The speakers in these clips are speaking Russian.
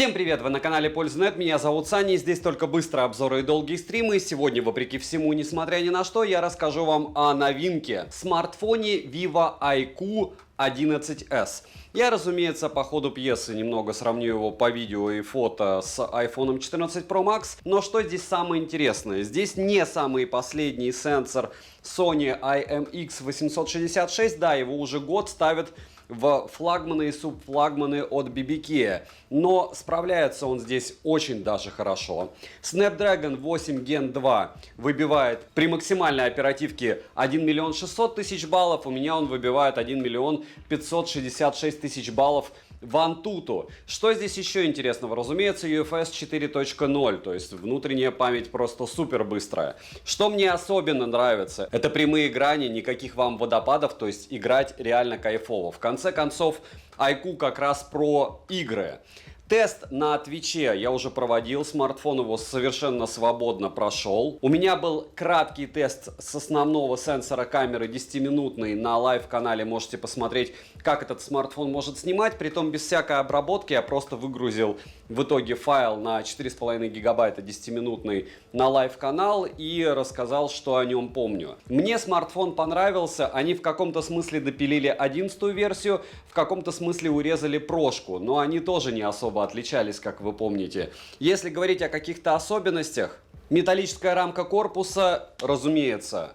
Всем привет! Вы на канале Польза.нет, меня зовут Саня, и здесь только быстрые обзоры и долгие стримы. И сегодня, вопреки всему, несмотря ни на что, я расскажу вам о новинке – смартфоне Vivo IQ 11s. Я, разумеется, по ходу пьесы немного сравню его по видео и фото с iPhone 14 Pro Max, но что здесь самое интересное? Здесь не самый последний сенсор Sony IMX866, да, его уже год ставят в флагманы и субфлагманы от BBK, но справляется он здесь очень даже хорошо. Snapdragon 8 Gen 2 выбивает при максимальной оперативке 1 600 000 баллов, у меня он выбивает 1 566 000 баллов в Antutu. Что здесь еще интересного? Разумеется, UFS 4.0, то есть внутренняя память просто супер быстрая. Что мне особенно нравится, это прямые грани, никаких вам водопадов, то есть играть реально кайфово. В конце концов, IQ как раз про игры. Тест на Твиче я уже проводил, смартфон его совершенно свободно прошел. У меня был краткий тест с основного сенсора камеры 10-минутный на лайв-канале, можете посмотреть, как этот смартфон может снимать, притом без всякой обработки. Я просто выгрузил в итоге файл на 4,5 гигабайта 10-минутный на лайв-канал и рассказал, что о нем помню. Мне смартфон понравился, они в каком-то смысле допилили 11-ю версию, в каком-то смысле урезали прошку, но они тоже не особо отличались, как вы помните. Если говорить о каких-то особенностях, металлическая рамка корпуса, разумеется,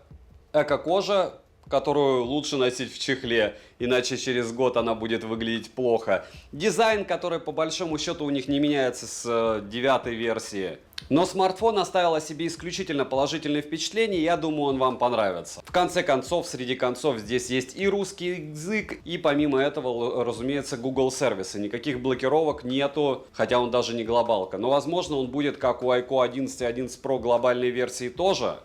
эко-кожа, которую лучше носить в чехле, иначе через год она будет выглядеть плохо. Дизайн, который по большому счету у них не меняется с 9-й версии. Но смартфон оставил о себе исключительно положительные впечатления, я думаю, он вам понравится. В конце концов, среди концов, здесь есть и русский язык, и помимо этого, разумеется, Google сервисы. Никаких блокировок нету, хотя он даже не глобалка. Но, возможно, он будет, как у IQ 11 и 11 Pro глобальной версии тоже.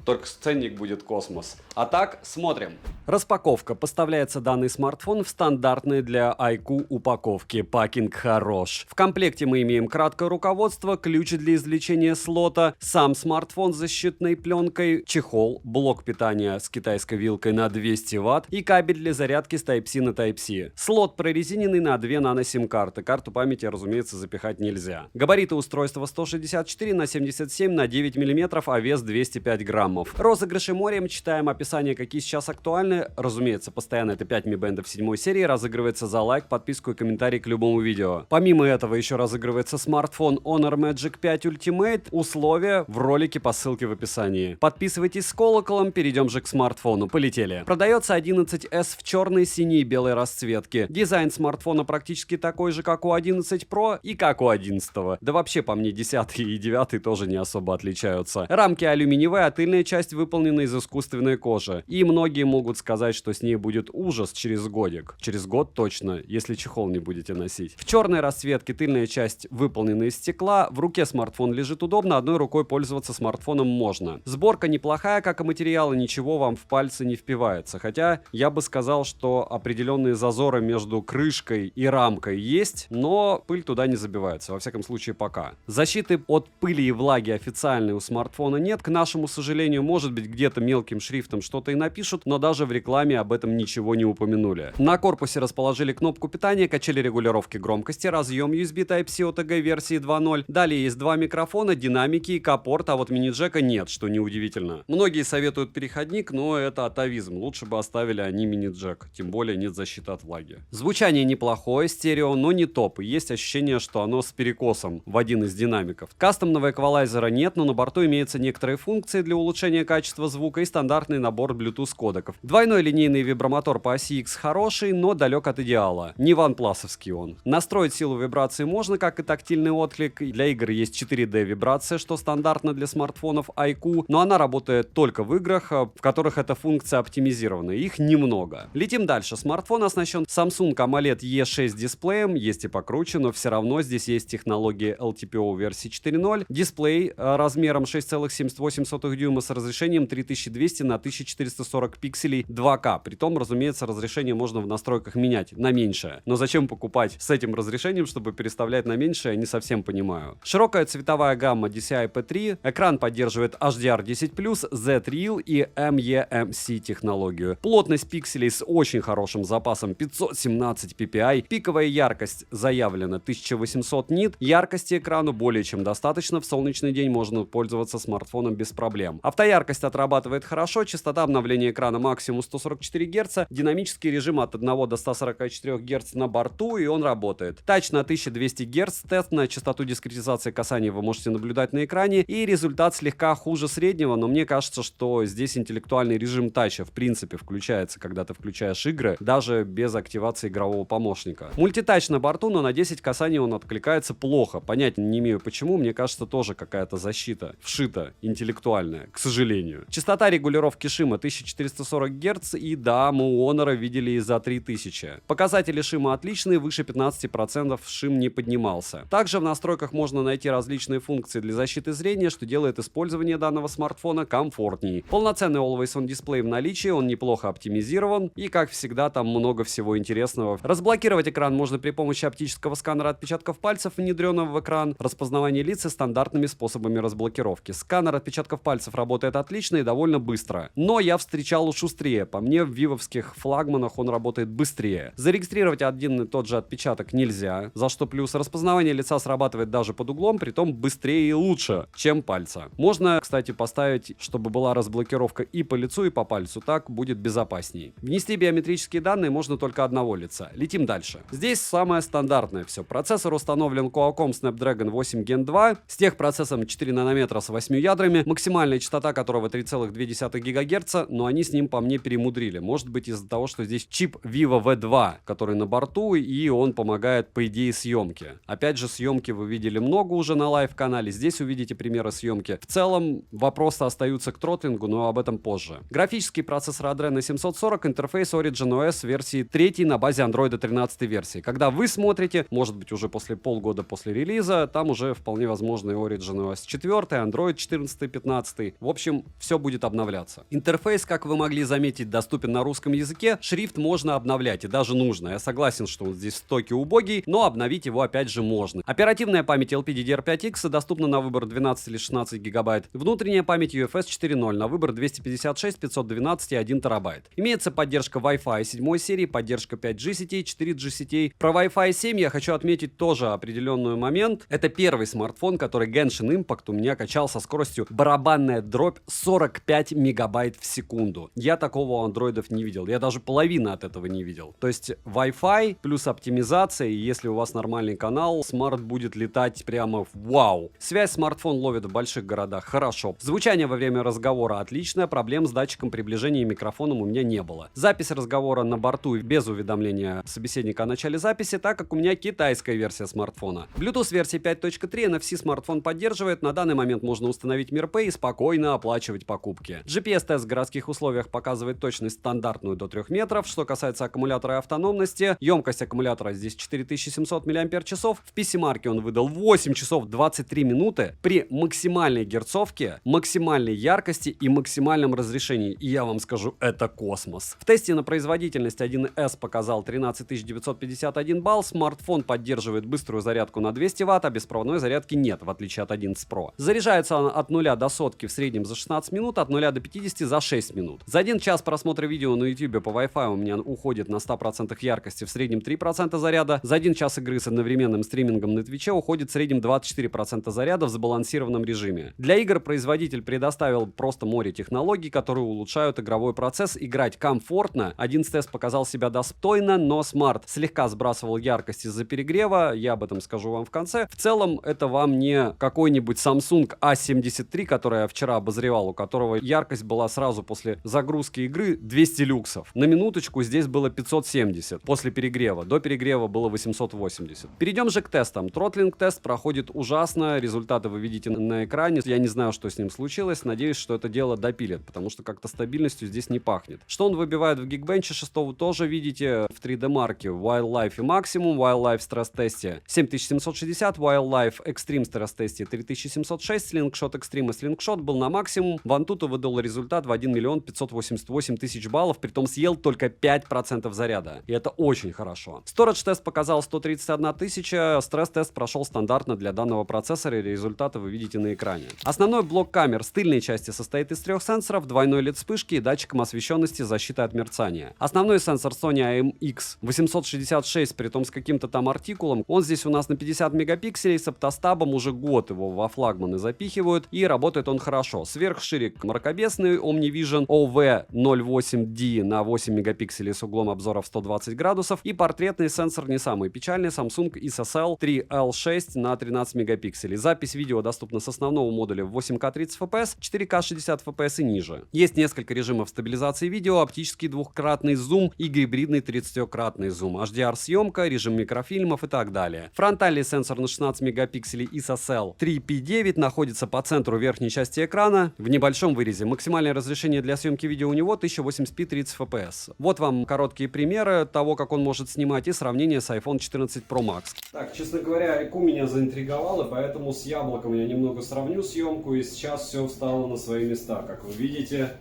Только ценник будет космос. А так, смотрим. Распаковка. Поставляется данный смартфон в стандартной для IQ упаковке. Пакинг хорош. В комплекте мы имеем краткое руководство, ключ для извлечения слота, сам смартфон с защитной пленкой, чехол, блок питания с китайской вилкой на 200 Вт и кабель для зарядки с Type-C на Type-C. Слот прорезиненный на 2 нано-сим-карты. Карту памяти, разумеется, запихать нельзя. Габариты устройства 164 на 77 на 9 мм, а вес 205 граммов. Розыгрыши морем, читаем описание, какие сейчас актуальны. Разумеется, постоянно это 5 Mi Band 7 серии, разыгрывается за лайк, подписку и комментарий к любому видео. Помимо этого еще разыгрывается смартфон Honor Magic 5 Ultimate. Условия в ролике по ссылке в описании. Подписывайтесь с колоколом, перейдем же к смартфону. Полетели. Продается 11s в черной, синей и белой расцветке. Дизайн смартфона практически такой же, как у 11 Pro и как у 11. Да вообще, по мне, 10 и 9 тоже не особо отличаются. Рамки алюминиевые, а тыльная часть выполнена из искусственной кожи. И многие могут сказать, что с ней будет ужас через годик. Через год точно, если чехол не будете носить. В черной расцветке тыльная часть выполнена из стекла. В руке смартфон лежит удобно, одной рукой пользоваться смартфоном можно. Сборка неплохая, как и материалы, ничего вам в пальцы не впивается. Хотя я бы сказал, что определенные зазоры между крышкой и рамкой есть, но пыль туда не забивается, во всяком случае пока. Защиты от пыли и влаги официальной у смартфона нет, к нашему сожалению. Может быть, где-то мелким шрифтом что-то и напишут, но даже в рекламе об этом ничего не упомянули. На корпусе расположили кнопку питания, качели регулировки громкости, разъем USB Type-C OTG версии 2.0. Далее есть два микрофона, динамики и капорт, а вот мини-джека нет, что неудивительно. Многие советуют переходник, но это атовизм. Лучше бы оставили они мини-джек, тем более нет защиты от влаги. Звучание неплохое, стерео, но не топ. И есть ощущение, что оно с перекосом в один из динамиков. Кастомного эквалайзера нет, но на борту имеются некоторые функции для улучшения качества звука и стандартный набор Bluetooth кодеков. Двойной линейный вибромотор по оси X хороший, но далек от идеала. Не ванпласовский он. Настроить силу вибрации можно, как и тактильный отклик. Для игр есть 4D вибрация, что стандартно для смартфонов IQ, но она работает только в играх, в которых эта функция оптимизирована. Их немного. Летим дальше. Смартфон оснащен Samsung AMOLED E6 дисплеем, есть и покруче, но все равно здесь есть технология LTPO версии 4.0. Дисплей размером 6,78 дюйма с разрешением 3200 на 1440 пикселей 2К. Притом, разумеется, разрешение можно в настройках менять на меньшее. Но зачем покупать с этим разрешением, чтобы переставлять на меньшее, не совсем понимаю. Широкая цветовая гамма DCI-P3, экран поддерживает HDR10+, Z-Real и MEMC технологию. Плотность пикселей с очень хорошим запасом 517 ppi, пиковая яркость заявлена 1800 нит, яркости экрану более чем достаточно, в солнечный день можно пользоваться смартфоном без проблем. Автояркость отрабатывает хорошо, частота обновления экрана максимум 144 Гц, динамический режим от 1 до 144 Гц на борту, и он работает. Тач на 1200 Гц, тест на частоту дискретизации касания вы можете наблюдать на экране, и результат слегка хуже среднего, но мне кажется, что здесь интеллектуальный режим тача в принципе включается, когда ты включаешь игры, даже без активации игрового помощника. Мультитач на борту, но на 10 касаний он откликается плохо. Понять не имею почему, мне кажется, тоже какая-то защита вшита, интеллектуальная, к сожалению. Частота регулировки шима 1440 Гц, и да, мы у Honor видели и за 3000. Показатели шима отличные, выше 15% шим не поднимался. Также в настройках можно найти различные функции для защиты зрения, что делает использование данного смартфона комфортней. Полноценный Always On дисплей в наличии, он неплохо оптимизирован, и как всегда там много всего интересного. Разблокировать экран можно при помощи оптического сканера отпечатков пальцев, внедренного в экран, распознавание лиц и стандартными способами разблокировки. Сканер отпечатков пальцев работает отлично и довольно быстро. Но я встречал шустрее. По мне, в вивовских флагманах он работает быстрее. Зарегистрировать один и тот же отпечаток нельзя, за что плюс распознавание лица срабатывает даже под углом, притом быстрее и лучше, чем пальца. Можно, кстати, поставить, чтобы была разблокировка и по лицу, и по пальцу. Так будет безопаснее. Внести биометрические данные можно только одного лица. Летим дальше. Здесь самое стандартное все. Процессор установлен Qualcomm Snapdragon 8 Gen 2 с техпроцессором 4 нанометра с 8 ядрами, максимальная частота которого 3,2 ГГц, но они с ним по мне перемудрили. Может быть из-за того, что здесь чип Vivo V2, который на борту, и он помогает по идее съемке. Опять же, съемки вы видели много уже на лайв-канале, здесь увидите примеры съемки. В целом вопросы остаются к тротлингу, но об этом позже. Графический процессор Adreno 740, интерфейс Origin OS версии 3 на базе Android 13 версии. Когда вы смотрите, может быть уже после полгода после релиза, там уже вполне возможно и Origin OS 4, Android 14-15. В общем, все будет обновляться. Интерфейс, как вы могли заметить, доступен на русском языке. Шрифт можно обновлять, и даже нужно. Я согласен, что он здесь в стоке убогий, но обновить его опять же можно. Оперативная память LPDDR5X доступна на выбор 12 или 16 гигабайт. Внутренняя память UFS 4.0 на выбор 256, 512 и 1 терабайт. Имеется поддержка Wi-Fi 7 серии, поддержка 5G сетей, 4G сетей. Про Wi-Fi 7 я хочу отметить тоже определенный момент. Это первый смартфон, который Genshin Impact у меня качал со скоростью барабанная дробь 45 мегабайт в секунду. Я такого у андроидов не видел. Я даже половины от этого не видел. То есть Wi-Fi плюс оптимизация, и если у вас нормальный канал, смарт будет летать прямо вау. Связь смартфон ловит в больших городах хорошо. Звучание во время разговора отличное, проблем с датчиком приближения и микрофоном у меня не было. Запись разговора на борту без уведомления собеседника о начале записи, так как у меня китайская версия смартфона. Bluetooth версии 5.3 NFC смартфон поддерживает. На данный момент можно установить MirPay и спокойно оплачивать покупки. GPS-тест в городских условиях показывает точность стандартную до 3 метров. Что касается аккумулятора и автономности, емкость аккумулятора здесь 4700 мАч. В PC-марке он выдал 8 часов 23 минуты при максимальной герцовке, максимальной яркости и максимальном разрешении. И я вам скажу, это космос. В тесте на производительность 1С показал 13951 балл. Смартфон поддерживает быструю зарядку на 200 Вт, а беспроводной зарядки нет, в отличие от 11 Pro. Заряжается она от 0 до сотки в среднем за 16 минут, от 0 до 50 за 6 минут. За 1 час просмотра видео на YouTube по Wi-Fi у меня уходит на 100% яркости в среднем 3% заряда. За 1 час игры с одновременным стримингом на Twitch уходит в среднем 24% заряда в сбалансированном режиме. Для игр производитель предоставил просто море технологий, которые улучшают игровой процесс. Играть комфортно. 11S показал себя достойно, но Smart слегка сбрасывал яркость из-за перегрева. Я об этом скажу вам в конце. В целом, это вам не какой-нибудь Samsung A73, который я вчера обозревал, у которого яркость была сразу после загрузки игры 200 люксов. На минуточку здесь было 570 после перегрева. До перегрева было 880. Перейдем же к тестам. Тротлинг-тест проходит ужасно. Результаты вы видите на экране. Я не знаю, что с ним случилось. Надеюсь, что это дело допилят, потому что как-то стабильностью здесь не пахнет. Что он выбивает в Geekbench 6 вы тоже видите в 3D-марке. Wildlife и Maximum, Wildlife стресс-тесте 7760, Wildlife Extreme стресс-тесте 3706, Slingshot Extreme и Slingshot был на максимум, Вантуту выдал результат в 1 миллион 588 тысяч баллов, притом съел только 5% заряда. И это очень хорошо. Storage-тест показал 131 тысяча, стресс-тест прошел стандартно для данного процессора, и результаты вы видите на экране. Основной блок камер с тыльной части состоит из 3 сенсоров, двойной LED-вспышки и датчиком освещенности с защитой от мерцания. Основной сенсор Sony IMX866, притом с каким-то там артикулом, он здесь у нас на 50 мегапикселей, с оптостабом уже год его во флагманы запихивают, и работает он хорошо. Сверхширик мракобесный OmniVision OV08D на 8 мегапикселей с углом обзора в 120 градусов, и портретный сенсор не самый печальный Samsung ISSL 3L6 на 13 мегапикселей. Запись видео доступна с основного модуля в 8К 30 FPS, 4К 60 FPS и ниже. Есть несколько режимов стабилизации видео: оптический двухкратный зум и гибридный 30-кратный зум, HDR-съемка, режим микрофильмов и так далее. Фронтальный сенсор на 16 мегапикселей ISSL 3P9 находится по центру верхней части экрана в небольшом вырезе. Максимальное разрешение для съемки видео у него 1080p 30 FPS. Вот вам короткие примеры того, как он может снимать, и сравнение с iPhone 14 Pro Max. Так, честно говоря, iQOO меня заинтриговал, и поэтому с яблоком я немного сравню съемку, и сейчас все встало на свои места. Как вы видите,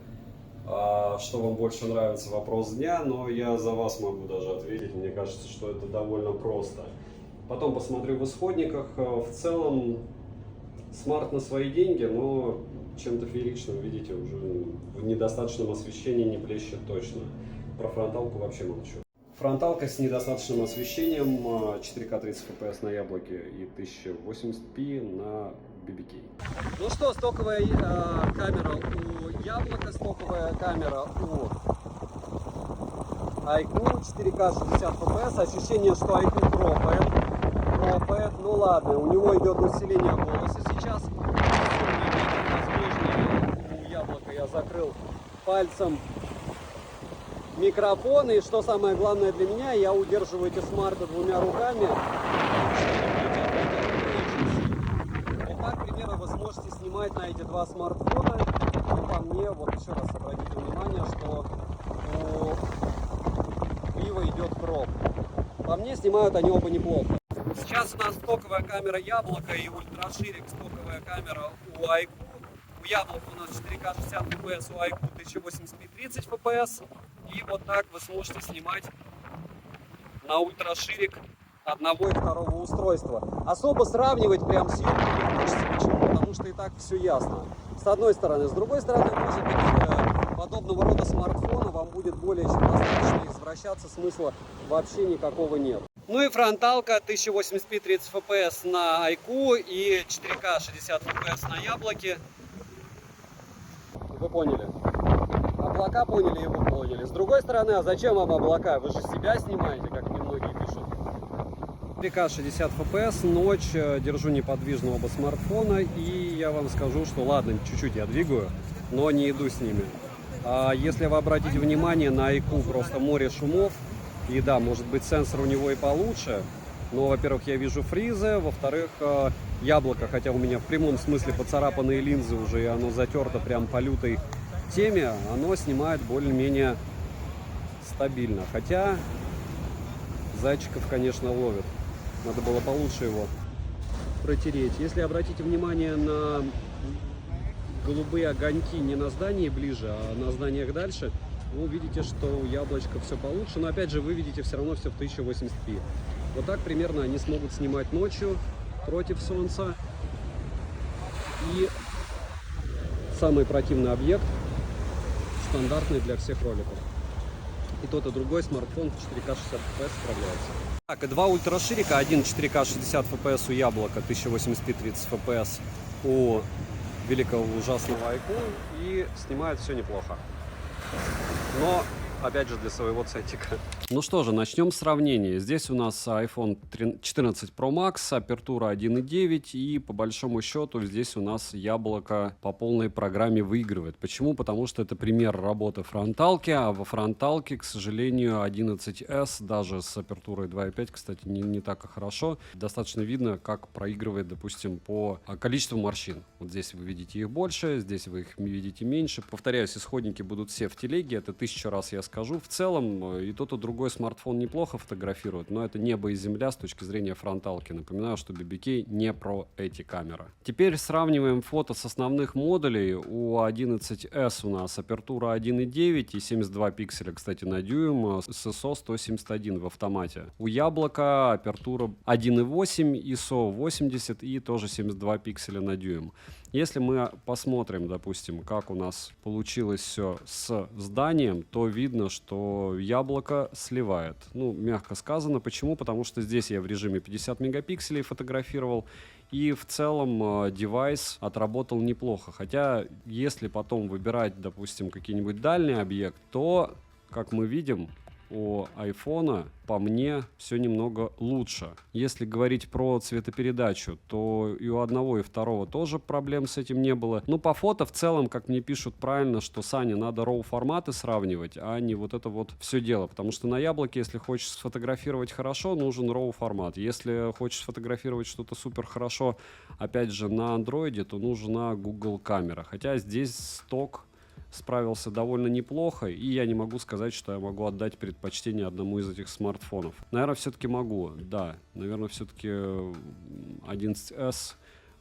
что вам больше нравится, вопрос дня, но я за вас могу даже ответить. Мне кажется, что это довольно просто. Потом посмотрю в исходниках. В целом, смарт на свои деньги, но чем-то фееричным, видите, уже в недостаточном освещении не блещет точно. Про фронталку вообще молчу. Фронталка с недостаточным освещением, 4К 30 FPS на яблоке и 1080p на BBK. Ну что, стоковая камера у яблока, стоковая камера у iQOO, 4К 60 FPS. Ощущение, что iQOO кропает. Ну ладно, у него идет усиление голоса сейчас. Возможно, у яблока я закрыл пальцем микрофон, и что самое главное для меня, я удерживаю эти смарты двумя руками. Вот так, к примеру, вы сможете снимать на эти два смартфона. И по мне, вот еще раз обратите внимание, что у Vivo идет кроп. По мне снимают они оба неплохо. Сейчас у нас стоковая камера яблока и ультраширик стоковая камера у iQOO. У яблока у нас 4К 60 FPS, у iQOO 1080p 30 FPS. И вот так вы сможете снимать на ультраширик одного и второго устройства. Особо сравнивать прям съемку не хочется. Почему? Потому что и так все ясно. С одной стороны. С другой стороны, может быть, подобного рода смартфона вам будет более чем достаточно, извращаться смысла вообще никакого нет. Ну и фронталка 1080p 30 FPS на iQOO и 4К 60 FPS на яблоке. Вы поняли? Облака поняли, и вы поняли. С другой стороны, а зачем вам облака? Вы же себя снимаете, как немногие пишут. 4К 60 FPS, ночь, держу неподвижно оба смартфона, и я вам скажу, что ладно, чуть-чуть я двигаю, но не иду с ними. А если вы обратите внимание, на iQOO просто море шумов, и да, может быть, сенсор у него и получше, но, во-первых, я вижу фризы, во-вторых, яблоко, хотя у меня в прямом смысле поцарапанные линзы уже, и оно затерто прям по лютой теме, оно снимает более-менее стабильно. Хотя зайчиков, конечно, ловит. Надо было получше его протереть. Если обратите внимание на голубые огоньки не на здании ближе, а на зданиях дальше, вы увидите, что у яблочка все получше. Но опять же, вы видите все равно все в 1080p. Вот так примерно они смогут снимать ночью против солнца. И самый противный объект, стандартный для всех роликов. И тот, и другой смартфон в 4К 60 FPS справляется. Так, и два ультраширика, один 4К 60 FPS у яблока, 1080p 30 FPS у великого ужасного iQOO, и снимает все неплохо. Но, опять же, для своего центика. Ну что же, начнем с сравнения. Здесь у нас iPhone 14 Pro Max, апертура 1.9, и по большому счету здесь у нас яблоко по полной программе выигрывает. Почему? Потому что это пример работы фронталки, а во фронталке, к сожалению, 11s, даже с апертурой 2.5, кстати, не так и хорошо. Достаточно видно, как проигрывает, допустим, по количеству морщин. Вот здесь вы видите их больше, здесь вы их видите меньше. Повторяюсь, исходники будут все в телеге, это 1000 раз я скажу. В целом и тот, и другой другой смартфон неплохо фотографирует, но это небо и земля с точки зрения фронталки. Напоминаю, что BBK не про эти камеры. Теперь сравниваем фото с основных модулей. У 11s у нас апертура 1.9 и 72 пикселя, кстати, на дюйм с ISO 171 в автомате. У Яблока апертура 1.8, ISO 80 и тоже 72 пикселя на дюйм. Если мы посмотрим, допустим, как у нас получилось все с зданием, то видно, что Яблоко сливает. Ну, мягко сказано. Почему? Потому что здесь я в режиме 50 мегапикселей фотографировал, и в целом девайс отработал неплохо. Хотя, если потом выбирать, допустим, какие-нибудь дальний объект, то, как мы видим, у айфона, по мне, все немного лучше. Если говорить про цветопередачу, то и у одного, и второго тоже проблем с этим не было. Но по фото в целом, как мне пишут правильно, что, Саня, надо RAW форматы сравнивать, а не вот это вот все дело. Потому что на Яблоке, если хочешь сфотографировать хорошо, нужен RAW формат. Если хочешь сфотографировать что-то супер хорошо, опять же, на андроиде, то нужна Google камера. Хотя здесь сток справился довольно неплохо, и я не могу сказать, что я могу отдать предпочтение одному из этих смартфонов. Наверное, все-таки могу, да. Наверное, все-таки 11s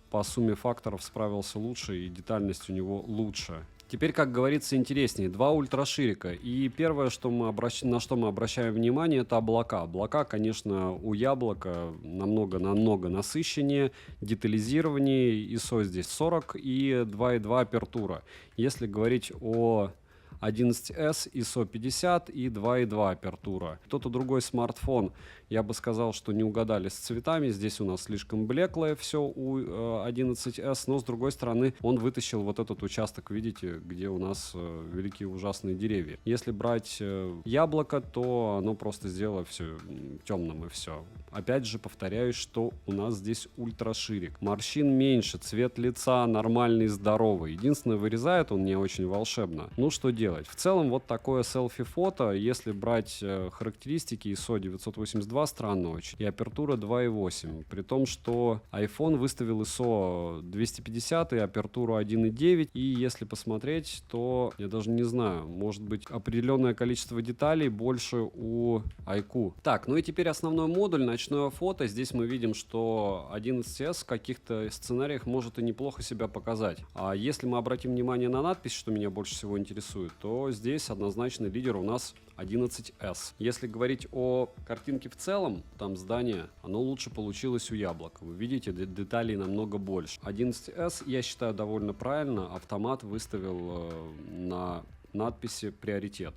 по сумме факторов справился лучше, и детальность у него лучше. Теперь, как говорится, интереснее. Два ультраширика. И первое, на что мы обращаем внимание, это облака. Облака, конечно, у Яблока намного насыщеннее, детализированнее. ISO здесь 40 и 2.2 апертура. Если говорить о 11s, ISO 50 и 2.2 апертура. Кто-то другой смартфон, я бы сказал, что не угадали с цветами. Здесь у нас слишком блеклое все у 11s, но с другой стороны он вытащил вот этот участок, видите, где у нас великие ужасные деревья. Если брать Яблоко, то оно просто сделало все темным и все. Опять же повторяюсь, что у нас здесь ультраширик. Морщин меньше, цвет лица нормальный, здоровый. Единственное, вырезает он не очень волшебно. Ну что делать? В целом вот такое селфи-фото, если брать характеристики, ISO 982 странно очень, и апертура 2.8. При том, что iPhone выставил ISO 250 и апертуру 1.9. И если посмотреть, то я даже не знаю, может быть определенное количество деталей больше у iQOO. Так, ну и теперь основной модуль, ночное фото. Здесь мы видим, что 11s в каких-то сценариях может и неплохо себя показать. А если мы обратим внимание на надпись, что меня больше всего интересует, то здесь однозначно лидер у нас 11s. Если говорить о картинке в целом, там здание, оно лучше получилось у Яблока. Вы видите, деталей намного больше. 11s, я считаю, довольно правильно. Автомат выставил на надписи приоритет.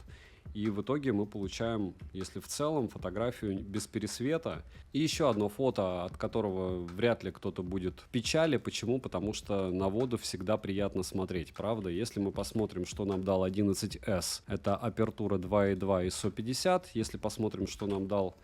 И в итоге мы получаем, если в целом, фотографию без пересвета. И еще одно фото, от которого вряд ли кто-то будет в печали. Почему? Потому что на воду всегда приятно смотреть, правда? Если мы посмотрим, что нам дал 11s, это апертура 2.2 ISO 50. Если посмотрим, что нам дал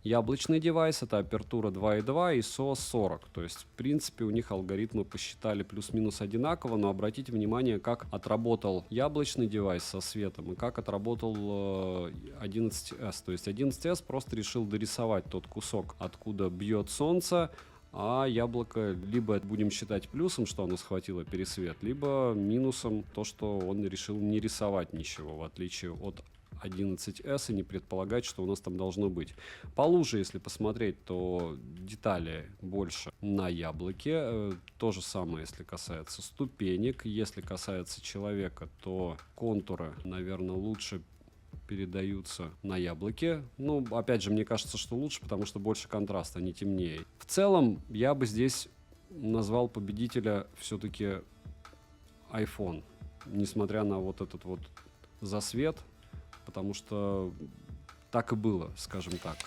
яблочный девайс, это апертура 2.2 ISO 40. То есть, в принципе, у них алгоритмы посчитали плюс-минус одинаково, но обратите внимание, как отработал яблочный девайс со светом и как отработал 11s. То есть 11s просто решил дорисовать тот кусок, откуда бьет солнце, а Яблоко либо будем считать плюсом, что оно схватило пересвет, либо минусом то, что он решил не рисовать ничего, в отличие от 11s, и не предполагать, что у нас там должно быть. По луже, если посмотреть, то детали больше на Яблоке. То же самое, если касается ступенек. Если касается человека, то контуры, наверное, лучше передаются на Яблоке. Ну, опять же, мне кажется, что лучше, потому что больше контраста, они темнее. В целом, я бы здесь назвал победителя все-таки iPhone, несмотря на вот этот вот засвет, потому что так и было, скажем так.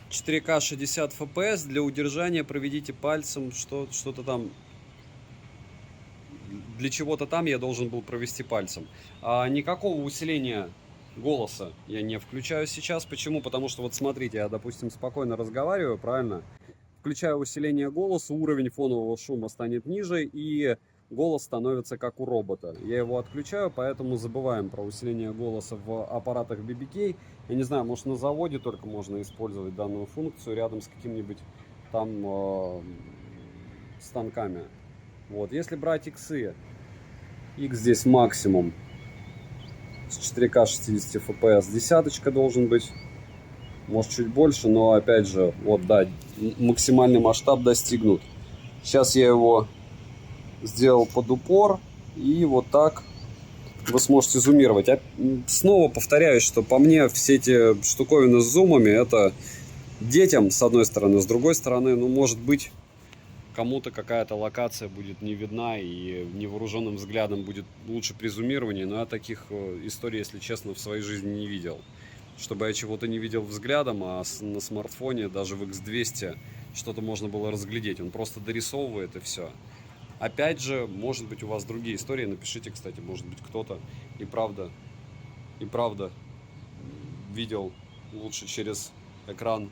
4К 60 FPS. Для удержания проведите пальцем что-то там. Для чего-то там я должен был провести пальцем. Никакого усиления голоса я не включаю сейчас. Почему? Потому что вот смотрите, я, допустим, спокойно разговариваю, правильно? Включаю усиление голоса, уровень фонового шума станет ниже, и голос становится как у робота. Я его отключаю, поэтому забываем про усиление голоса в аппаратах BBK. Я не знаю, может на заводе только можно использовать данную функцию рядом с какими-нибудь там станками. Вот. Если брать иксы, X здесь максимум с 4К 60 FPS, десяточка должен быть. может чуть больше, но опять же, вот да, максимальный масштаб достигнут. Сейчас я его сделал под упор, и вот так вы сможете зумировать. Снова повторяюсь, что по мне все эти штуковины с зумами это детям, с одной стороны, с другой стороны, ну, может быть, кому-то какая-то локация будет не видна и невооруженным взглядом будет лучше при зумировании, но я таких историй, если честно, в своей жизни не видел. Чтобы я чего-то не видел взглядом, а на смартфоне даже в X200 что-то можно было разглядеть. Он просто дорисовывает и все. Опять же, может быть, у вас другие истории. Напишите, кстати, может быть, кто-то и правда видел лучше через экран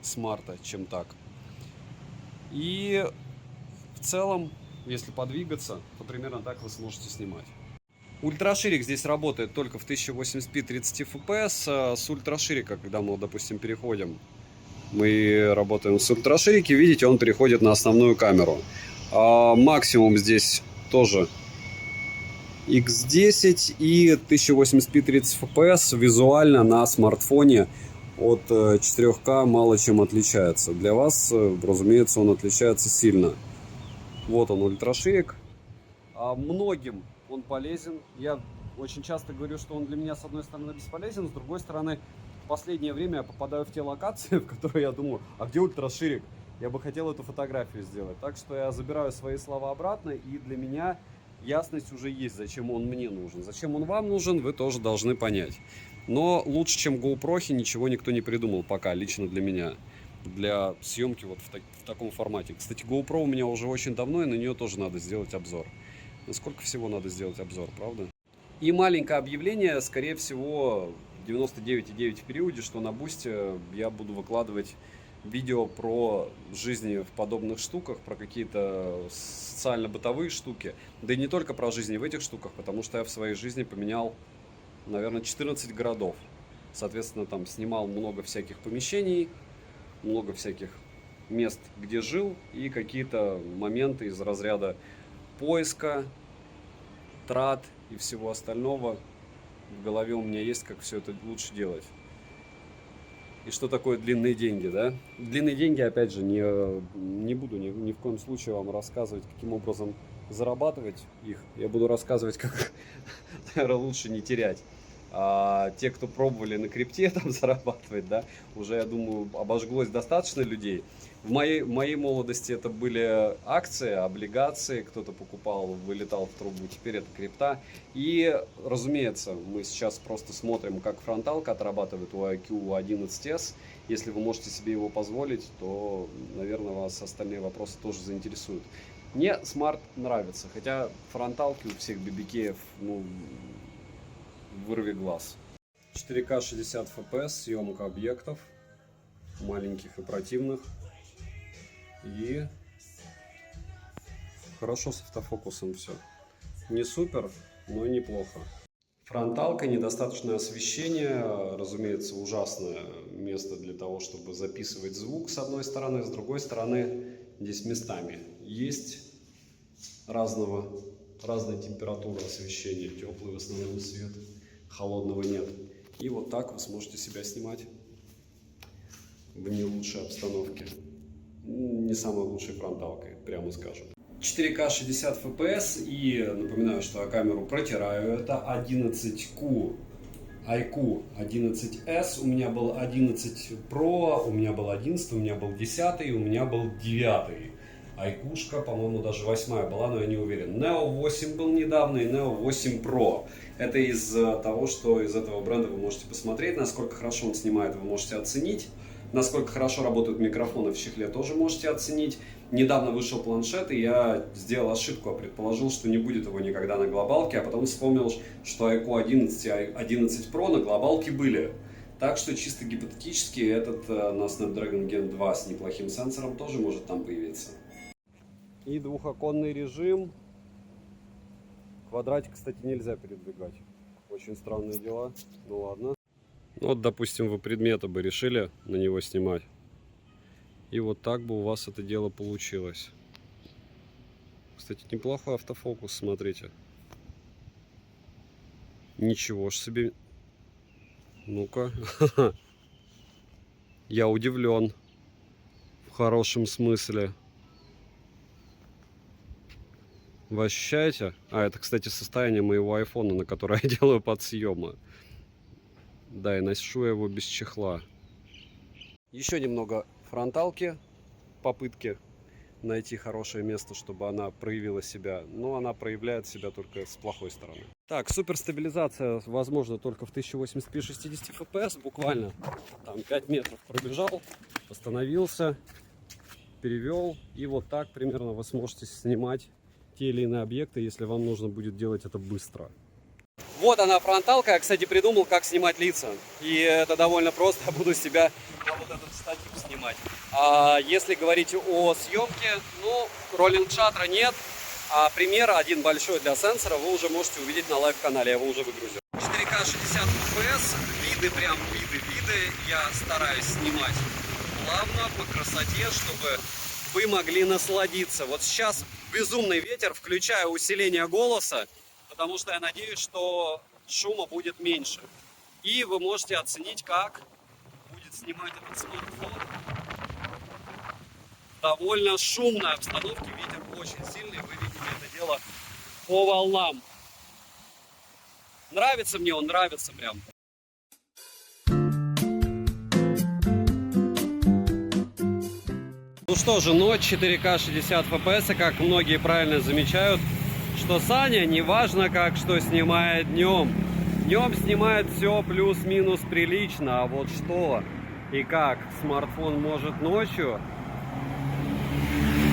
смарта, чем так. И в целом, если подвигаться, то примерно так вы сможете снимать. Ультраширик здесь работает только в 1080p 30 fps. С ультраширика, когда мы, допустим, переходим, мы работаем с ультраширики, видите, он переходит на основную камеру. Максимум здесь тоже X10 и 1080p 30 fps визуально на смартфоне от 4К мало чем отличается. Для вас, разумеется, он отличается сильно. Вот он, ультраширик. Многим он полезен. Я очень часто говорю, что он для меня, с одной стороны, бесполезен, с другой стороны, в последнее время я попадаю в те локации, в которые я думаю, а где ультраширик? Я бы хотел эту фотографию сделать. Так что я забираю свои слова обратно, и для меня ясность уже есть, зачем он мне нужен. Зачем он вам нужен, вы тоже должны понять. Но лучше, чем GoPro, ничего никто не придумал пока, лично для меня. Для съемки вот в таком формате. Кстати, GoPro у меня уже очень давно, и на нее тоже надо сделать обзор. Сколько всего надо сделать обзор, правда? И маленькое объявление, скорее всего, 99,9 в периоде, что на Бусте я буду выкладывать видео про жизни в подобных штуках, про какие-то социально-бытовые штуки. Да и не только про жизни в этих штуках, потому что я в своей жизни поменял, наверное, 14 городов. Соответственно, там снимал много всяких помещений, много всяких мест, где жил, и какие-то моменты из разряда поиска, трат и всего остального в голове у меня есть, как все это лучше делать. И что такое длинные деньги, да? Длинные деньги, опять же, не буду ни в коем случае вам рассказывать, каким образом зарабатывать их. Я буду рассказывать, как, наверное, лучше не терять. А те, кто пробовали на крипте там зарабатывать, да, уже, я думаю, обожглось достаточно людей. В моей молодости это были акции, облигации, кто-то покупал, вылетал в трубу, теперь это крипта. И, разумеется, мы сейчас просто смотрим, как фронталка отрабатывает у IQ U11s. Если вы можете себе его позволить, то, наверное, вас остальные вопросы тоже заинтересуют. Мне смарт нравится, хотя фронталки у всех BBK, ну, вырви глаз. 4К 60 FPS, съемка объектов, маленьких и противных. И хорошо с автофокусом все. Не супер, но и неплохо. Фронталка, недостаточное освещение, разумеется, ужасное место для того, чтобы записывать звук с одной стороны, с другой стороны здесь местами есть разной температуры освещения, теплый в основном свет, холодного нет. И вот так вы сможете себя снимать в не лучшей обстановке. Не самой лучшей фронталкой, прямо скажем. 4К 60 FPS, и напоминаю, что я камеру протираю. Это 11Q IQ 11s, у меня был 11 Pro, у меня был 11, у меня был 10, у меня был 9. IQ-шка, по-моему, даже 8 была, но я не уверен. Neo 8 был недавно и Neo 8 Pro. Это из того, что из этого бренда вы можете посмотреть, насколько хорошо он снимает, вы можете оценить. Насколько хорошо работают микрофоны в чехле, тоже можете оценить. Недавно вышел планшет, и я сделал ошибку, предположил, что не будет его никогда на глобалке, а потом вспомнил, что IQ 11 и 11 Pro на глобалке были. Так что чисто гипотетически этот на Snapdragon Gen 2 с неплохим сенсором тоже может там появиться. И двухоконный режим. Квадратик, кстати, нельзя передвигать. Очень странные дела, ну ладно. Вот, допустим, вы предметы бы решили на него снимать. И вот так бы у вас это дело получилось. Кстати, неплохой автофокус, смотрите. Ничего ж себе. Ну-ка. Я удивлен. В хорошем смысле. Вы ощущаете? А, это, кстати, состояние моего айфона, на которое я делаю подсъемы. Да, и ношу его без чехла. Еще немного фронталки. Попытки найти хорошее место, чтобы она проявила себя. Но она проявляет себя только с плохой стороны. Так, суперстабилизация возможно только в 1080p 60 fps. Буквально там 5 метров пробежал, остановился, перевел. И вот так примерно вы сможете снимать те или иные объекты, если вам нужно будет делать это быстро. Вот она фронталка. Я, кстати, придумал, как снимать лица. И это довольно просто. Я буду себя на вот этот штатив снимать. А если говорить о съемке, ну, роллинг-шаттера нет. А пример один большой для сенсора вы уже можете увидеть на лайв-канале. Я его уже выгрузил. 4К 60 FPS. Виды, прям виды. Я стараюсь снимать плавно, по красоте, чтобы вы могли насладиться. Вот сейчас безумный ветер. Включаю усиление голоса, потому что я надеюсь, что шума будет меньше. И вы можете оценить, как будет снимать этот смартфон. Довольно шумной обстановке, ветер очень сильный, вы видите это дело по волнам. Нравится мне он, нравится прям. Ну что же, ночь, 4К 60 FPS, и как многие правильно замечают, что Саня, неважно как что снимает днем. Днем снимает все плюс-минус прилично, а вот что и как смартфон может ночью,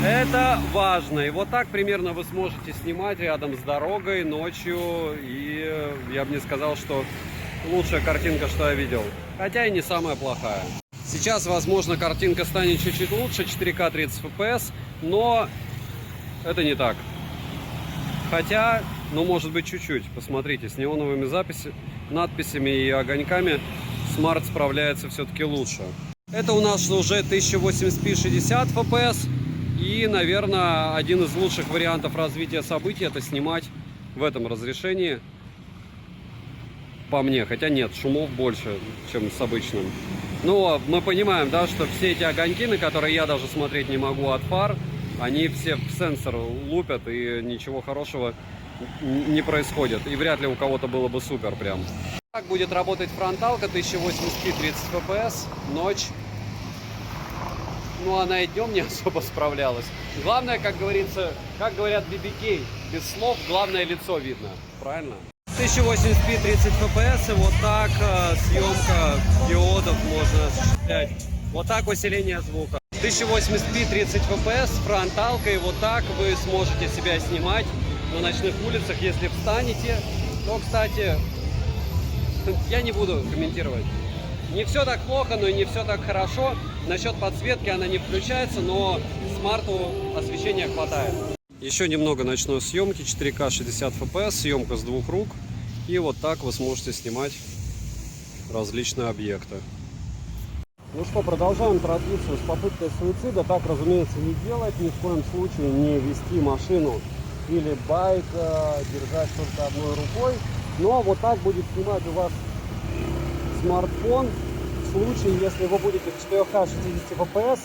это важно. И вот так примерно вы сможете снимать рядом с дорогой ночью. И я бы не сказал, что лучшая картинка, что я видел. Хотя и не самая плохая. Сейчас, возможно, картинка станет чуть-чуть лучше, 4К 30 FPS, но это не так. Хотя, ну, может быть, чуть-чуть. Посмотрите, с неоновыми надписями и огоньками смарт справляется все-таки лучше. Это у нас уже 1080p 60 fps. И, наверное, один из лучших вариантов развития событий — это снимать в этом разрешении. По мне, хотя нет, шумов больше, чем с обычным. Но мы понимаем, да, что все эти огоньки, на которые я даже смотреть не могу от фар, они все в сенсор лупят, и ничего хорошего не происходит. И вряд ли у кого-то было бы супер прям. Как будет работать фронталка 1080p 30 fps, ночь. Ну, она и днем не особо справлялась. Главное, как говорится, как говорят BBK, без слов, главное лицо видно. Правильно? 1080p 30 fps, и вот так съемка диодов можно осуществлять. Вот так усиление звука. 1080p 30 fps, фронталка, и вот так вы сможете себя снимать на ночных улицах. Если встанете, то, кстати, я не буду комментировать. Не все так плохо, но и не все так хорошо. Насчет подсветки она не включается, но смарту освещения хватает. Еще немного ночной съемки, 4К 60 fps, съемка с двух рук. И вот так вы сможете снимать различные объекты. Ну что, продолжаем традицию с попыткой суицида. Так, разумеется, не делать, ни в коем случае не вести машину или байк, держать только одной рукой. Но вот так будет снимать у вас смартфон в случае, если вы будете в 4К 60 fps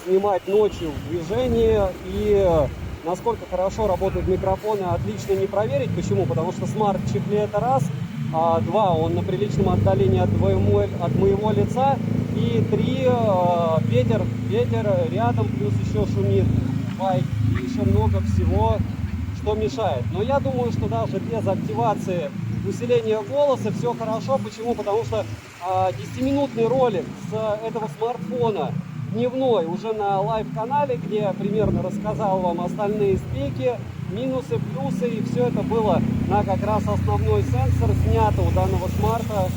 снимать ночью в движении. И насколько хорошо работают микрофоны, отлично не проверить. Почему? Потому что смарт в чехле — это раз, а два, он на приличном отдалении от моего лица, и три, ветер рядом, плюс еще шумит байк, и еще много всего, что мешает. Но я думаю, что даже без активации усиления голоса все хорошо. Почему? Потому что 10-минутный ролик с этого смартфона дневной уже на лайв-канале, где я примерно рассказал вам остальные спеки, минусы, плюсы, и все это было на как раз основной сенсор снято у данного смарта.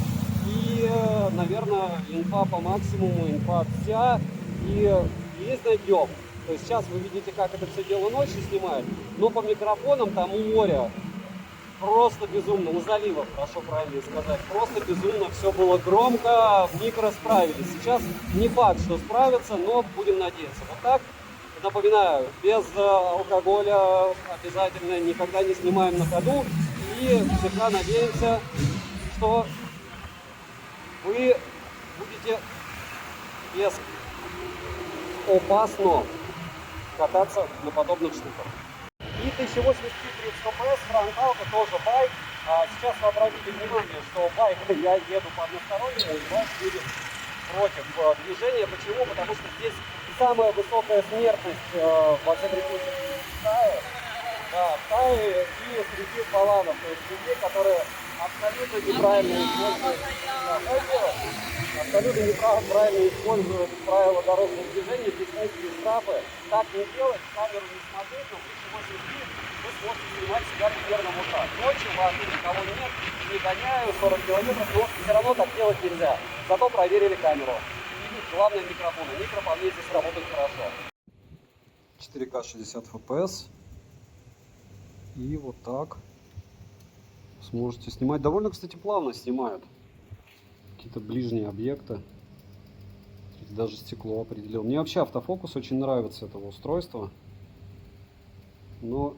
И, наверное, инфа по максимуму, инфа вся, и есть на днем. То есть сейчас вы видите, как это все дело ночью снимает, но по микрофонам там у моря просто безумно, у залива, прошу правильно сказать, просто безумно все было громко, в микро справились. Сейчас не факт, что справятся, но будем надеяться. Вот так, напоминаю, без алкоголя обязательно никогда не снимаем на ходу, и всегда надеемся, что вы будете капец опасно кататься на подобных штуках. И 1080 30 FPS, фронталка тоже байк. Сейчас вы обратите внимание, что байк я еду по одностороннему, и байк едет против движения. Почему? Потому что здесь самая высокая смертность во всем регионе Китая. Да, в Тае и среди баланов, то есть людей, которые абсолютно неправильно используют, неправильно используют правила дорожного движения, здесь низкие штрафы. Так не делать, камеру не смотреть, но при 1080 вы сможете снимать себя примерно вот так. Ночью ладно, никого нет, не гоняю, 40 километров, но все равно так делать нельзя. Зато проверили камеру. И главное микрофон. Микрофон здесь работает хорошо. 4К 60 FPS. И вот так сможете снимать. Довольно, кстати, плавно снимают. Какие-то ближние объекты. Даже стекло определил. Мне вообще автофокус очень нравится, этого устройства. Но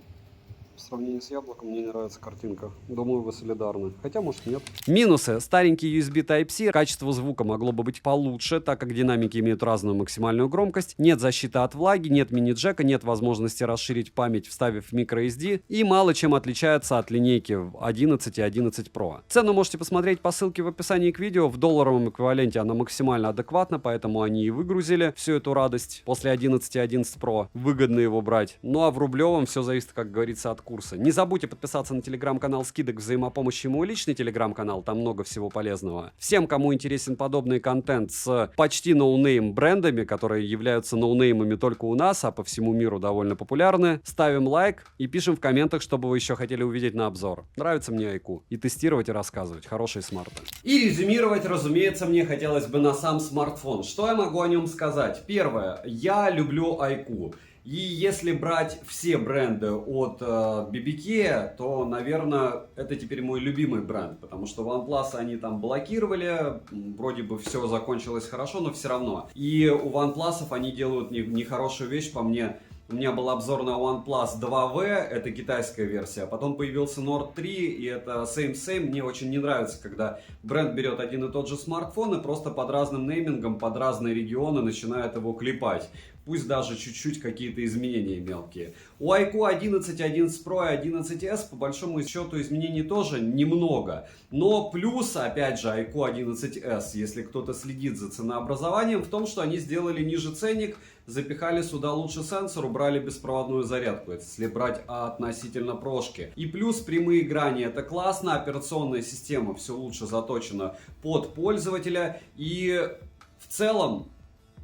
в сравнении с яблоком мне не нравится картинка. Думаю, вы солидарны. Хотя, может, нет. Минусы. Старенький USB Type-C. Качество звука могло бы быть получше, так как динамики имеют разную максимальную громкость. Нет защиты от влаги, нет мини-джека, нет возможности расширить память, вставив microSD. И мало чем отличается от линейки в 11 и 11 Pro. Цену можете посмотреть по ссылке в описании к видео. В долларовом эквиваленте она максимально адекватна, поэтому они и выгрузили всю эту радость. После 11 и 11 Pro выгодно его брать. Ну а в рублевом все зависит, как говорится, от курса. Не забудьте подписаться на телеграм-канал скидок взаимопомощи и мой личный телеграм-канал, там много всего полезного. Всем, кому интересен подобный контент с почти ноунейм брендами, которые являются ноунеймами только у нас, а по всему миру довольно популярны, ставим лайк и пишем в комментах, что бы вы еще хотели увидеть на обзор. Нравится мне iQOO. И тестировать, и рассказывать. Хорошие смарты. И резюмировать, разумеется, мне хотелось бы на сам смартфон. Что я могу о нем сказать? Первое. Я люблю iQOO. И если брать все бренды от BBK, то, наверное, это теперь мой любимый бренд, потому что OnePlus они там блокировали, вроде бы все закончилось хорошо, но все равно. И у OnePlus они делают нехорошую вещь, по мне. У меня был обзор на OnePlus 2V, это китайская версия, потом появился Nord 3, и это same. Мне очень не нравится, когда бренд берет один и тот же смартфон и просто под разным неймингом, под разные регионы начинает его клепать. Пусть даже чуть-чуть какие-то изменения мелкие. У iQOO 11, 11 Pro и 11s по большому счету изменений тоже немного. Но плюс, опять же, iQOO 11s, если кто-то следит за ценообразованием, в том, что они сделали ниже ценник, запихали сюда лучше сенсор, убрали беспроводную зарядку, если брать относительно прошки. И плюс прямые грани, это классно, операционная система все лучше заточена под пользователя. И в целом,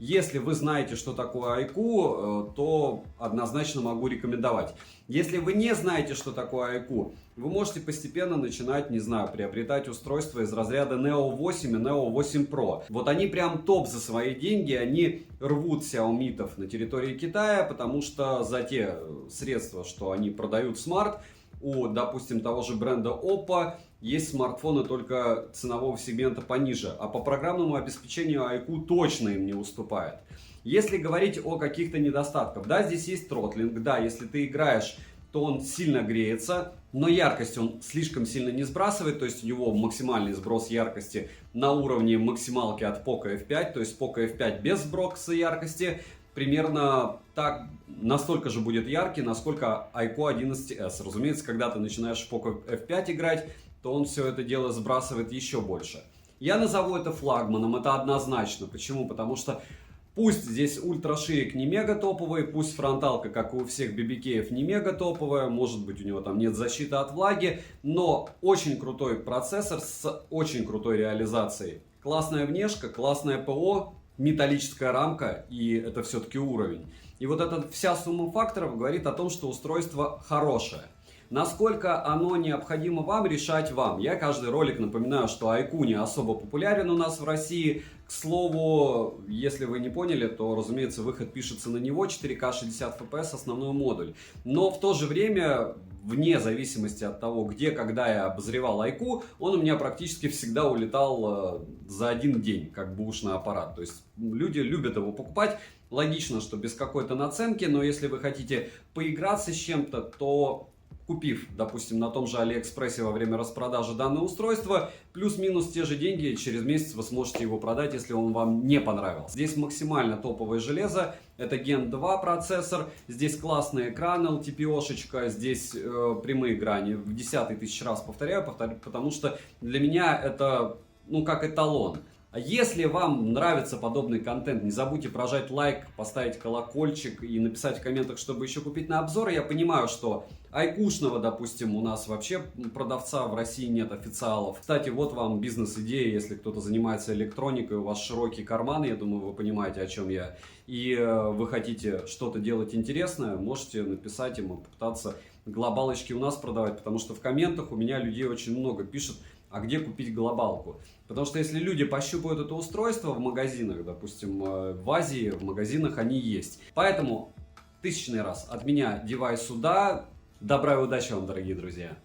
если вы знаете, что такое iQOO, то однозначно могу рекомендовать. Если вы не знаете, что такое iQOO, вы можете постепенно начинать, не знаю, приобретать устройства из разряда Neo 8 и Neo 8 Pro. Вот они прям топ за свои деньги, они рвут Xiaomi на территории Китая, потому что за те средства, что они продают смарт, у, допустим, того же бренда Oppo есть смартфоны только ценового сегмента пониже, а по программному обеспечению iQOO точно им не уступает. Если говорить о каких-то недостатках, да, здесь есть тротлинг, да, если ты играешь, то он сильно греется, но яркость он слишком сильно не сбрасывает, то есть у него максимальный сброс яркости на уровне максималки от Poco F5, то есть Poco F5 без сброса яркости, примерно так, настолько же будет яркий, насколько iQOO 11s. Разумеется, когда ты начинаешь в Poco F5 играть, то он все это дело сбрасывает еще больше. Я назову это флагманом, это однозначно. Почему? Потому что пусть здесь ультраширик не мега топовый, пусть фронталка, как и у всех BBK, не мега топовая, может быть у него там нет защиты от влаги, но очень крутой процессор с очень крутой реализацией. Классная внешка, классное ПО, металлическая рамка, и это все-таки уровень. И вот эта вся сумма факторов говорит о том, что устройство хорошее. Насколько оно необходимо вам, решать вам. Я каждый ролик напоминаю, что iQOO не особо популярен у нас в России. К слову, если вы не поняли, то, разумеется, выход пишется на него, 4К 60 FPS основной модуль. Но в то же время, вне зависимости от того, где, когда я обозревал iQOO, он у меня практически всегда улетал за один день, как бэушный аппарат. То есть люди любят его покупать. Логично, что без какой-то наценки, но если вы хотите поиграться с чем-то, то купив, допустим, на том же Алиэкспрессе во время распродажи данное устройство, плюс-минус те же деньги, через месяц вы сможете его продать, если он вам не понравился. Здесь максимально топовое железо, это Gen 2 процессор, здесь классный экран, LTPO-шечка, здесь прямые грани, в десятый тысяч раз повторяю, потому что для меня это, ну, как эталон. А если вам нравится подобный контент, не забудьте прожать лайк, поставить колокольчик и написать в комментах, чтобы еще купить на обзор. Я понимаю, что айкушного, допустим, у нас вообще продавца в России нет, официалов. Кстати, вот вам бизнес-идея, если кто-то занимается электроникой, у вас широкий карман, я думаю, вы понимаете, о чем я. И вы хотите что-то делать интересное, можете написать ему, попытаться глобалочки у нас продавать, потому что в комментах у меня людей очень много пишут, а где купить глобалку. Потому что если люди пощупают это устройство в магазинах, допустим, в Азии, в магазинах они есть. Поэтому, тысячный раз от меня девайс сюда. Добра и удачи вам, дорогие друзья!